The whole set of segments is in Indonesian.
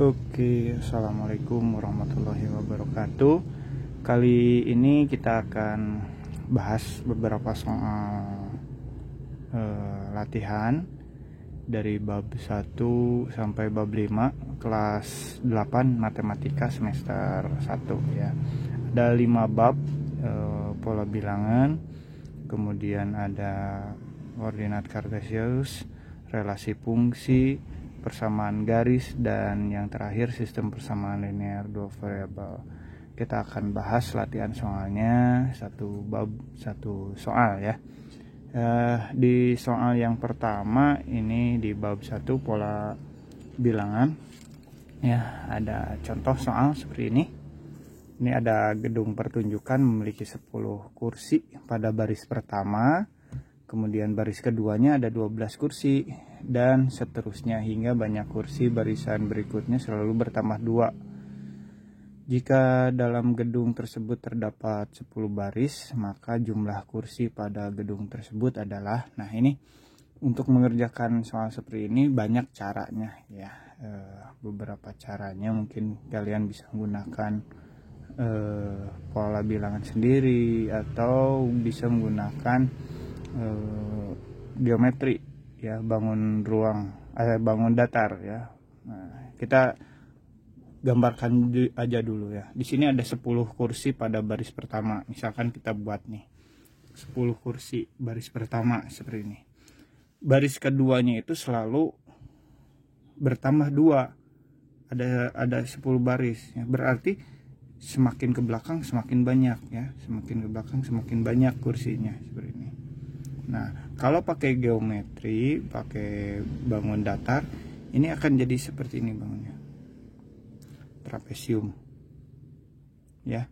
Oke, assalamualaikum warahmatullahi wabarakatuh. Kali ini kita akan bahas beberapa soal latihan dari bab 1 sampai bab 5 kelas 8 matematika semester 1 ya. Ada 5 bab, pola bilangan, kemudian ada ordinat kartesius, relasi fungsi, persamaan garis, dan yang terakhir sistem persamaan linear dua variabel. Kita akan bahas latihan soalnya satu bab satu soal ya. Di soal yang pertama ini di bab 1 pola bilangan ya, ada contoh soal seperti ini. Ini ada gedung pertunjukan memiliki 10 kursi pada baris pertama, kemudian baris keduanya ada 12 kursi, dan seterusnya hingga banyak kursi barisan berikutnya selalu bertambah 2. Jika dalam gedung tersebut terdapat 10 baris, maka jumlah kursi pada gedung tersebut adalah, nah ini untuk mengerjakan soal seperti ini banyak caranya ya. Beberapa caranya mungkin kalian bisa menggunakan pola bilangan sendiri atau bisa menggunakan geometri ya, bangun datar ya. Nah, kita gambarkan aja dulu ya. Di sini ada 10 kursi pada baris pertama. Misalkan kita buat nih 10 kursi baris pertama seperti ini. Baris keduanya itu selalu bertambah 2. Ada 10 baris ya. Berarti semakin ke belakang semakin banyak ya. Semakin ke belakang semakin banyak kursinya seperti ini. Nah, kalau pakai geometri, pakai bangun datar, ini akan jadi seperti ini bangunnya. Trapesium. Ya.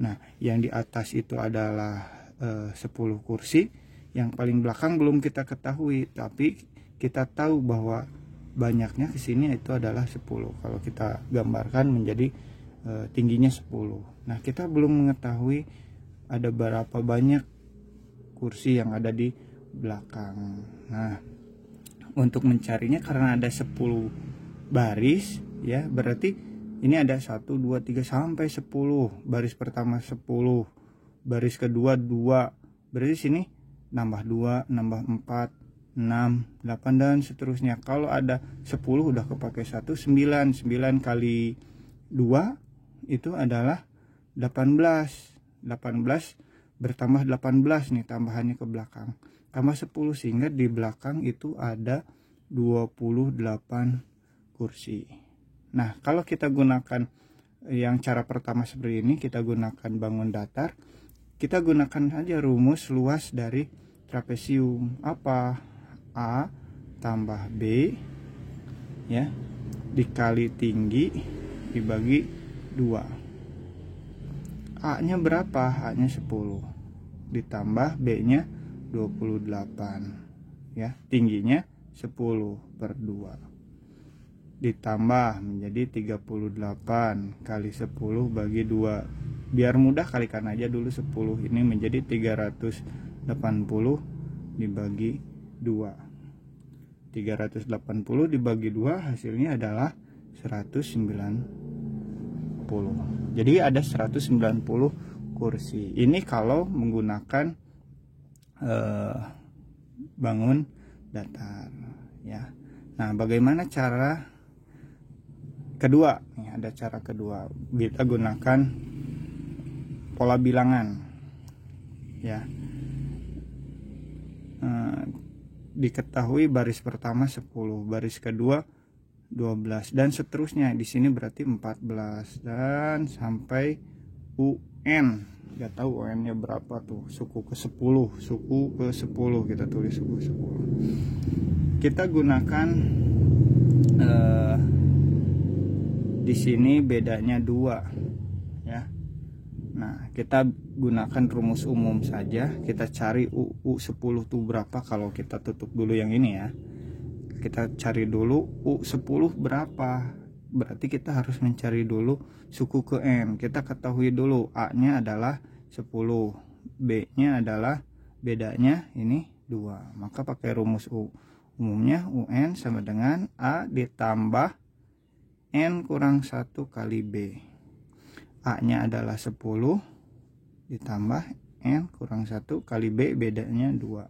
Nah, yang di atas itu adalah 10 kursi, yang paling belakang belum kita ketahui, tapi kita tahu bahwa banyaknya ke sini itu adalah 10. Kalau kita gambarkan menjadi tingginya 10. Nah, kita belum mengetahui ada berapa banyak kursi yang ada di belakang. Nah, untuk mencarinya karena ada 10 baris ya, berarti ini ada 1 2 3 sampai 10. Baris pertama 10, baris kedua 2. Berarti sini nambah 2, nambah 4, 6, 8 dan seterusnya. Kalau ada 10 udah kepake 1, 9. 9 kali 2 itu adalah 18. 18 bertambah 18 nih tambahannya ke belakang, tambah 10 sehingga di belakang itu ada 28 kursi. Nah, kalau kita gunakan yang cara pertama seperti ini, kita gunakan bangun datar, kita gunakan saja rumus luas dari trapesium. Apa? A tambah B ya dikali tinggi dibagi 2. A nya berapa? A nya 10 ditambah B nya 28 ya, tingginya 10 per 2 ditambah menjadi 38 kali 10 bagi 2. Biar mudah kalikan aja dulu 10 ini menjadi 380 dibagi 2. 380 dibagi 2 hasilnya adalah 190. Jadi ada 190 kursi. Ini kalau menggunakan bangun datar ya. Nah, bagaimana cara kedua? Nih, ada cara kedua. Kita gunakan pola bilangan ya. Diketahui baris pertama 10, baris kedua 12 dan seterusnya. Di sini berarti 14 dan sampai UN. Nggak tahu UN-nya berapa tuh. Suku ke 10, kita tulis suku ke 10. Kita gunakan di sini bedanya 2 ya. Nah, kita gunakan rumus umum saja. Kita cari U10 tuh berapa. Kalau kita tutup dulu yang ini ya, kita cari dulu U10 berapa. Berarti kita harus mencari dulu suku ke N. Kita ketahui dulu A nya adalah 10, B nya adalah bedanya ini 2. Maka pakai rumus umumnya UN sama dengan A ditambah N kurang 1 kali B. A nya adalah 10 ditambah N kurang 1 kali B, bedanya 2.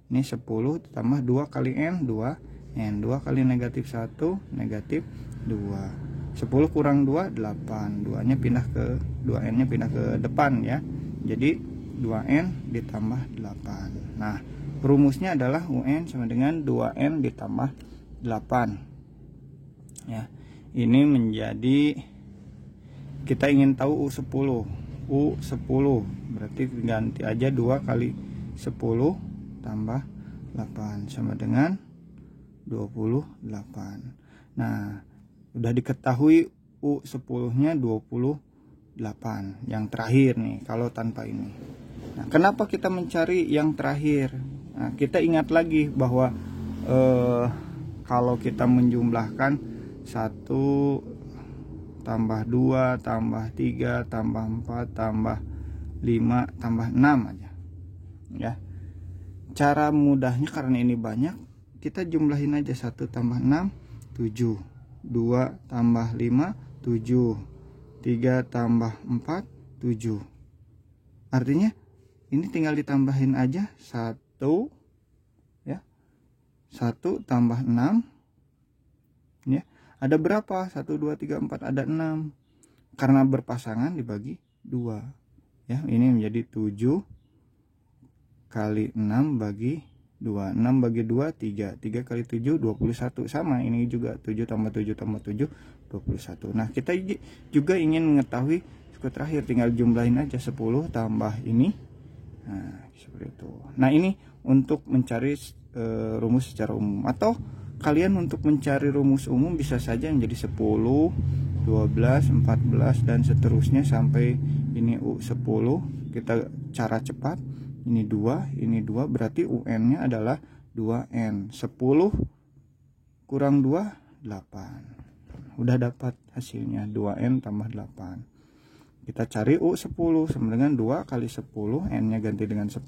Ini 10 ditambah 2 kali N, 2 N. 2 kali negatif 1 negatif 2. 10 kurang 2 8. 2 nya pindah ke 2 N nya pindah ke depan ya. Jadi 2N ditambah 8. Nah, rumusnya adalah UN sama dengan 2N ditambah 8. Ya. Ini menjadi, kita ingin tahu U10. U10 berarti ganti aja 2 kali 10 tambah 8 sama dengan 28. Nah, udah diketahui U10 nya 28 yang terakhir nih kalau tanpa ini. Nah, kenapa kita mencari yang terakhir? Nah, kita ingat lagi bahwa kalau kita menjumlahkan 1 tambah 2 tambah 3 tambah 4 tambah 5 tambah 6 aja ya. Cara mudahnya karena ini banyak, kita jumlahin aja. 1 tambah 6 7, 2 tambah 5 7, 3 tambah 4 7. Artinya ini tinggal ditambahin aja 1 ya. 1 tambah 6 ya. Ada berapa? 1 2 3 4, ada 6. Karena berpasangan dibagi 2 ya. Ini menjadi 7 kali 6 bagi 2. 6 bagi 2 3. 3 kali 7 21. Sama ini juga 7 tambah 7 tambah 7 21. Nah, kita juga ingin mengetahui suku terakhir, tinggal jumlahin aja 10 tambah ini. Nah, seperti itu. Nah, ini untuk mencari rumus secara umum, atau kalian untuk mencari rumus umum bisa saja menjadi 10, 12, 14 dan seterusnya sampai ini U10. Kita cara cepat, ini 2, ini 2, berarti UN nya adalah 2N. 10 kurang 2 8. Udah dapat hasilnya 2N tambah 8. Kita cari U10 sama dengan 2 kali 10, N nya ganti dengan 10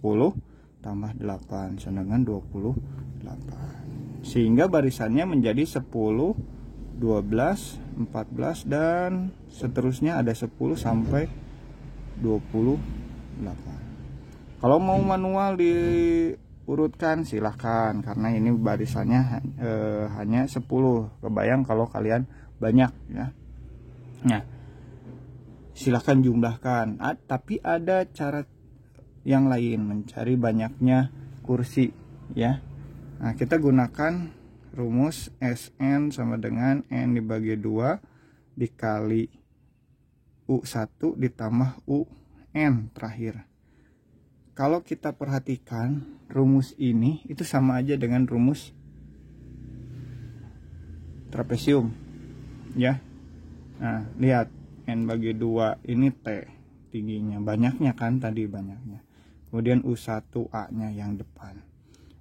tambah 8 sama dengan 28. Sehingga barisannya menjadi 10, 12, 14 dan seterusnya, ada 10 sampai 28. Kalau mau manual diurutkan silahkan, karena ini barisannya hanya 10. Kebayang kalau kalian banyak ya. Nah, silahkan jumlahkan. Tapi ada cara yang lain mencari banyaknya kursi ya. Nah, kita gunakan rumus SN sama dengan N dibagi 2 dikali U1 ditambah UN terakhir. Kalau kita perhatikan rumus ini itu sama aja dengan rumus trapesium ya. Nah, lihat N bagi 2 ini T tingginya, banyaknya kan tadi banyaknya. Kemudian U1 A nya yang depan,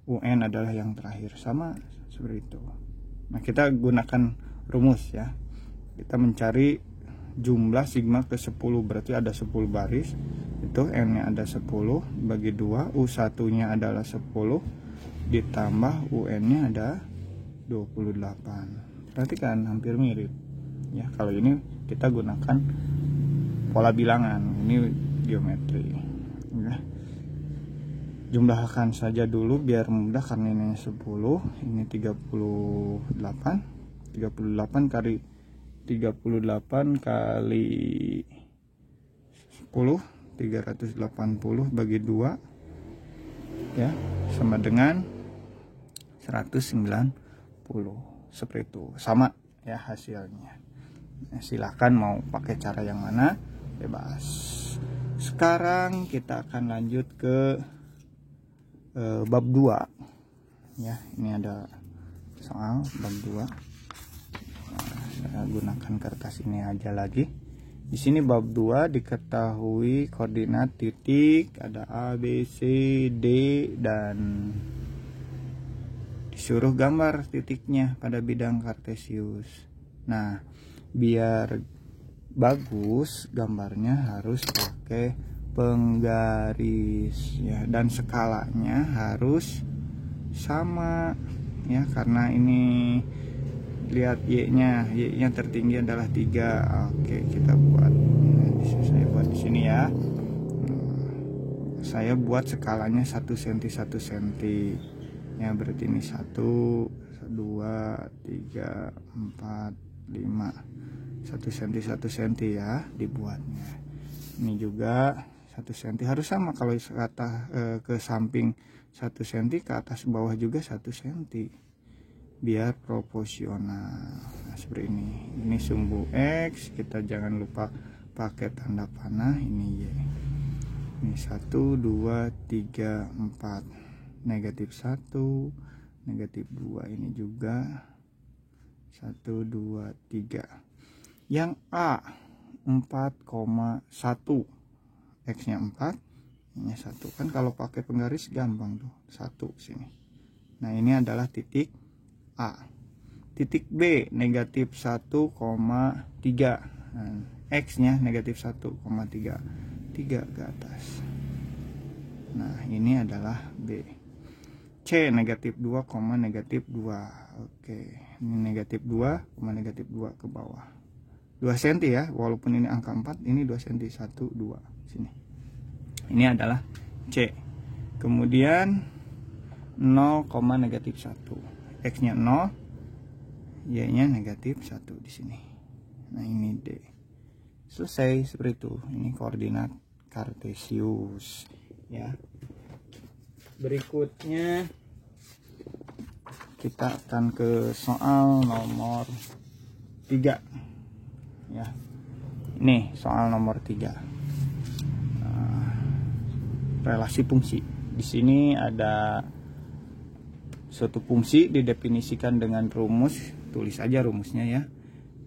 UN adalah yang terakhir, sama seperti itu. Nah, kita gunakan rumus ya. Kita mencari jumlah sigma ke 10, berarti ada 10 baris. Itu N nya ada 10 bagi 2, U1 nya adalah 10 ditambah UN nya ada 28. Perhatikan hampir mirip ya. Kalau ini kita gunakan pola bilangan, ini geometri ya. Jumlahkan saja dulu biar mudah, karena ini 10, ini 38 kali 38 kali 10 380 bagi 2 ya, sama dengan 190. Seperti itu, sama ya hasilnya. Nah, silahkan mau pakai cara yang mana, bebas. Sekarang kita akan lanjut ke bab 2 ya. Ini ada soal bab 2. Nah, saya gunakan kertas ini aja lagi. Di sini bab 2 diketahui koordinat titik, ada A, B, C, D, dan disuruh gambar titiknya pada bidang kartesius. Nah, biar bagus gambarnya harus pakai penggaris ya, dan skalanya harus sama ya, karena ini lihat y-nya tertinggi adalah 3. Oke, kita buat. Nah, saya buat di sini ya. Saya buat skalanya 1 cm 1 cm ya, berarti ini 1 2 3 4 5 1 cm 1 cm ya dibuatnya. Ini juga 1 cm harus sama, kalau ke samping 1 cm, ke atas bawah juga 1 cm biar proporsional. Nah, seperti ini sumbu X, kita jangan lupa pakai tanda panah. Ini Y, ini 1 2 3 4, negatif 1 negatif 2, ini juga 1 2 3. Yang A 4,1, X nya 4, ini 1, kan kalau pakai penggaris gampang tuh, 1 sini. Nah, ini adalah titik A. Titik B negatif 1,3, nah, X nya negatif 1,3, 3 ke atas. Nah, ini adalah B. C negatif 2, negatif 2. Oke, ini negatif 2, negatif 2 ke bawah 2 cm ya, walaupun ini angka 4, ini 2 cm, 1 2 sini. Ini adalah C. Kemudian 0, negatif 1, X nya 0, Y nya negatif 1 di sini. Nah, ini D. Selesai seperti itu. Ini koordinat kartesius ya. Berikutnya kita akan ke soal nomor 3 ya. Ini soal nomor 3. Relasi fungsi. Di sini ada suatu fungsi didefinisikan dengan rumus, tulis aja rumusnya ya.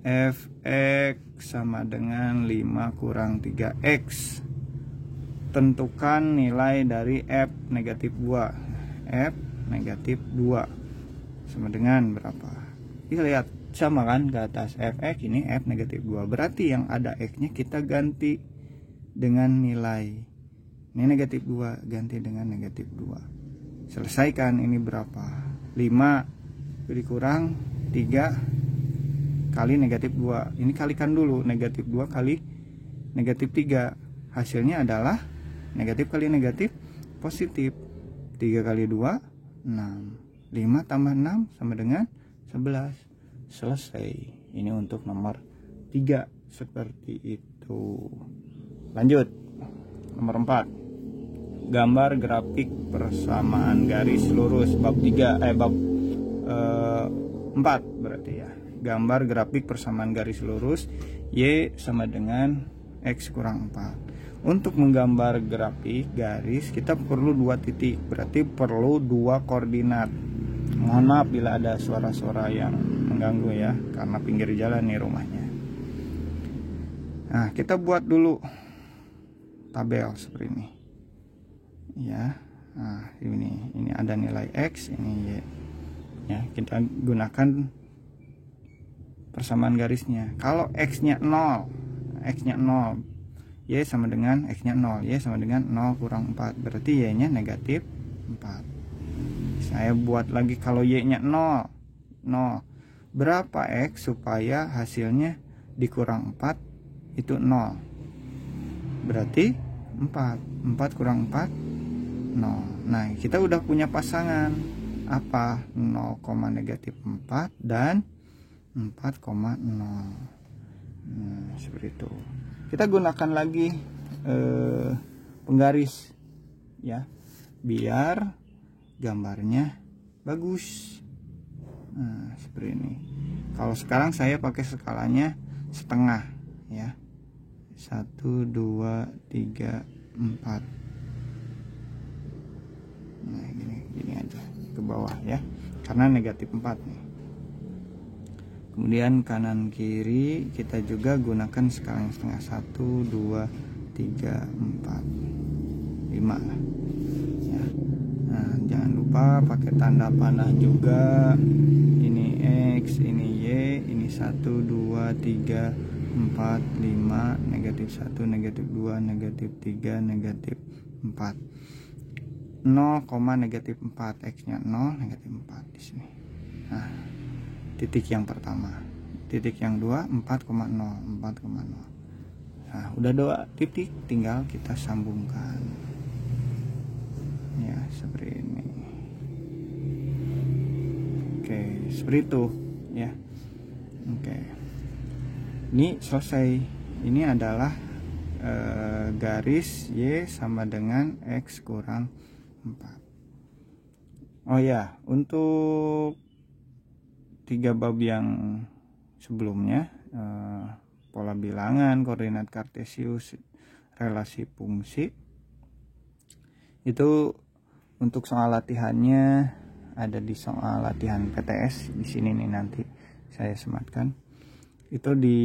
Fx sama dengan 5 kurang 3x. Tentukan nilai dari f negatif 2. F negatif 2 sama dengan berapa? Kita lihat sama kan ke atas, fx ini f negatif 2. Berarti yang ada x nya kita ganti dengan nilai. Ini negatif 2 ganti dengan negatif 2. Selesaikan, ini berapa? 5 dikurang 3 kali negatif 2. Ini kalikan dulu, negatif 2 kali negatif 3. Hasilnya adalah negatif kali negatif positif. 3 kali 2 6. 5 tambah 6 sama dengan 11. Selesai. Ini untuk nomor 3 seperti itu. Lanjut nomor 4. Gambar grafik persamaan garis lurus bab 4 berarti ya. Gambar grafik persamaan garis lurus Y sama dengan X kurang 4. Untuk menggambar grafik garis kita perlu 2 titik, berarti perlu 2 koordinat. Mohon maaf bila ada suara-suara yang mengganggu ya, karena pinggir jalan nih rumahnya. Nah, kita buat dulu tabel seperti ini ya. Nah, ini ada nilai X, ini Y ya. Kita gunakan persamaan garisnya. Kalau X nya 0, Y sama dengan X nya 0, Y sama dengan 0 kurang 4, berarti Y nya negatif 4. Saya buat lagi, kalau Y nya 0, berapa X supaya hasilnya dikurang 4 itu 0? Berarti 4 kurang 4 0. Nah, kita udah punya pasangan apa? 0, negatif 4 dan 4,0. Seperti itu. Kita gunakan lagi penggaris ya, biar gambarnya bagus. Nah, seperti ini. Kalau sekarang saya pakai skalanya setengah ya. 1 2 3 4. Nah, gini aja ke bawah ya, karena negatif 4 nih. Kemudian kanan kiri kita juga gunakan skala yang setengah. 1 2 3 4 5 lah ya. Nah, jangan lupa pakai tanda panah juga. Ini X, ini Y, ini 1 2 3 4 5, negatif 1 negatif 2 negatif 3 negatif 4. 0, negatif 4, X nya 0, negatif 4 di sini. Nah, titik yang pertama, titik yang 2 4,0. Nah, udah 2 titik, tinggal kita sambungkan ya seperti ini. Oke, seperti itu ya. Oke, ini selesai. Ini adalah garis Y sama dengan X kurang 4. Oh ya, untuk 3 bab yang sebelumnya, pola bilangan, koordinat kartesius, relasi fungsi, itu untuk soal latihannya ada di soal latihan PTS di sini nih, nanti saya sematkan. Itu di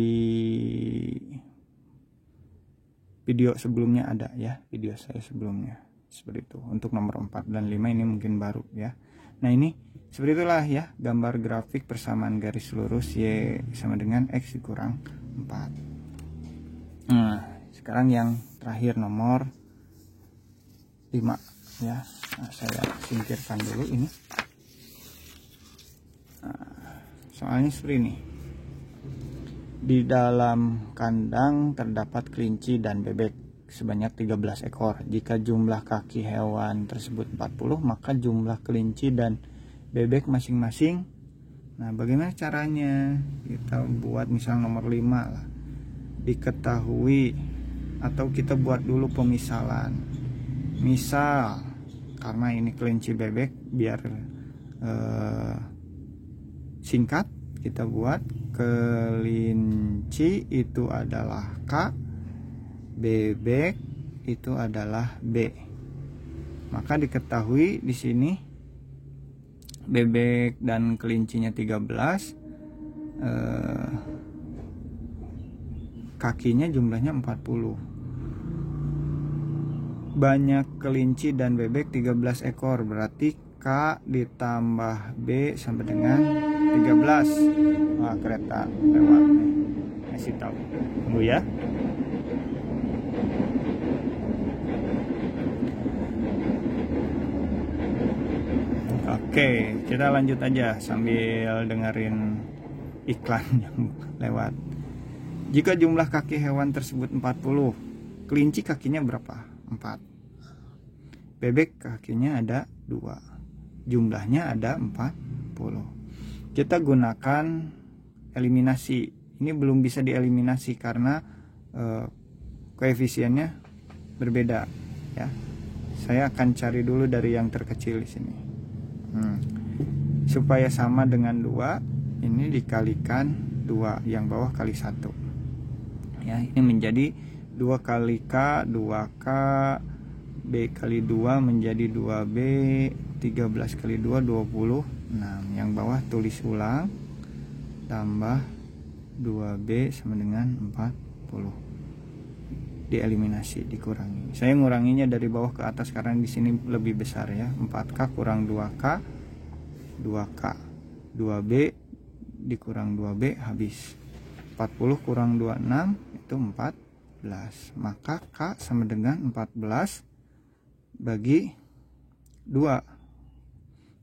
video sebelumnya ada ya, video saya sebelumnya seperti itu. Untuk nomor 4 dan 5 ini mungkin baru ya. Nah, ini seperti itulah ya, gambar grafik persamaan garis lurus Y sama dengan X dikurang 4. Nah, sekarang yang terakhir nomor 5 ya. Nah, saya singkirkan dulu ini. Nah, soalnya seperti ini. Di dalam kandang terdapat kelinci dan bebek sebanyak 13 ekor. Jika jumlah kaki hewan tersebut 40, maka jumlah kelinci dan bebek masing-masing. Nah, bagaimana caranya? Kita buat misal nomor 5 lah. Diketahui, atau kita buat dulu pemisalan. Misal, karena ini kelinci bebek, biar singkat, kita buat kelinci itu adalah K, bebek itu adalah B. Maka diketahui di sini bebek dan kelincinya 13, kakinya jumlahnya 40. Banyak kelinci dan bebek 13 ekor, berarti K ditambah B sama dengan 13. Wah, kereta lewat nih, kasih tahu. Tunggu ya. Oke, kita lanjut aja sambil dengerin iklan yang lewat. Jika jumlah kaki hewan tersebut 40, kelinci kakinya berapa? 4. Bebek kakinya ada 2. Jumlahnya ada 40. Kita gunakan eliminasi. Ini belum bisa dieliminasi karena koefisiennya berbeda ya. Saya akan cari dulu dari yang terkecil di sini. Supaya sama dengan 2, ini dikalikan 2, yang bawah kali 1 ya. Ini menjadi 2 kali K, 2K, B kali 2 menjadi 2B, 13 kali 2 26. Yang bawah tulis ulang, tambah 2B sama dengan 40. Dieliminasi, dikurangi. Saya nguranginya dari bawah ke atas karena di sini lebih besar ya. 4K kurang 2K, 2K, 2B dikurang 2B habis. 40 kurang 26 itu 14. Maka K sama dengan 14 bagi 2.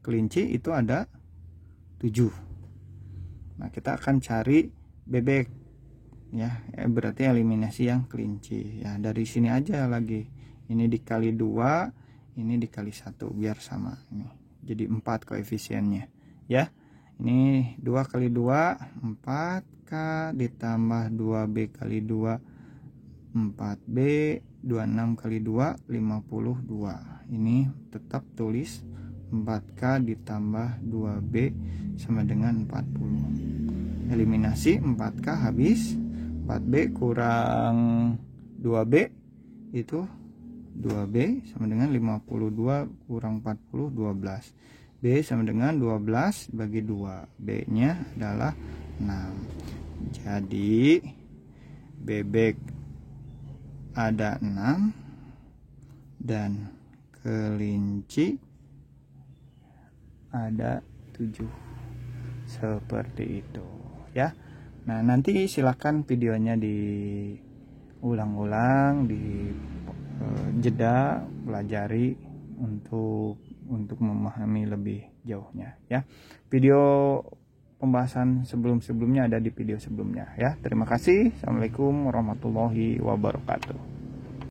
Kelinci itu ada 7. Nah, kita akan cari bebek ya, berarti eliminasi yang kelinci ya. Dari sini aja lagi, ini dikali 2, ini dikali 1 biar sama. Ini jadi 4 koefisiennya ya. Ini 2 kali 2 4K ditambah 2B kali 2 4B, 26 kali 2 52. Ini tetap tulis 4K ditambah 2B sama dengan 40. Eliminasi, 4K habis, 4B kurang 2B itu 2B sama dengan 52 kurang 40 12. B sama dengan 12 bagi 2. B nya adalah 6. Jadi bebek ada 6 dan kelinci ada 7. Seperti itu ya. Nah, nanti silakan videonya diulang-ulang, di jeda, pelajari untuk memahami lebih jauhnya ya. Video pembahasan sebelum-sebelumnya ada di video sebelumnya ya. Terima kasih. Assalamualaikum warahmatullahi wabarakatuh.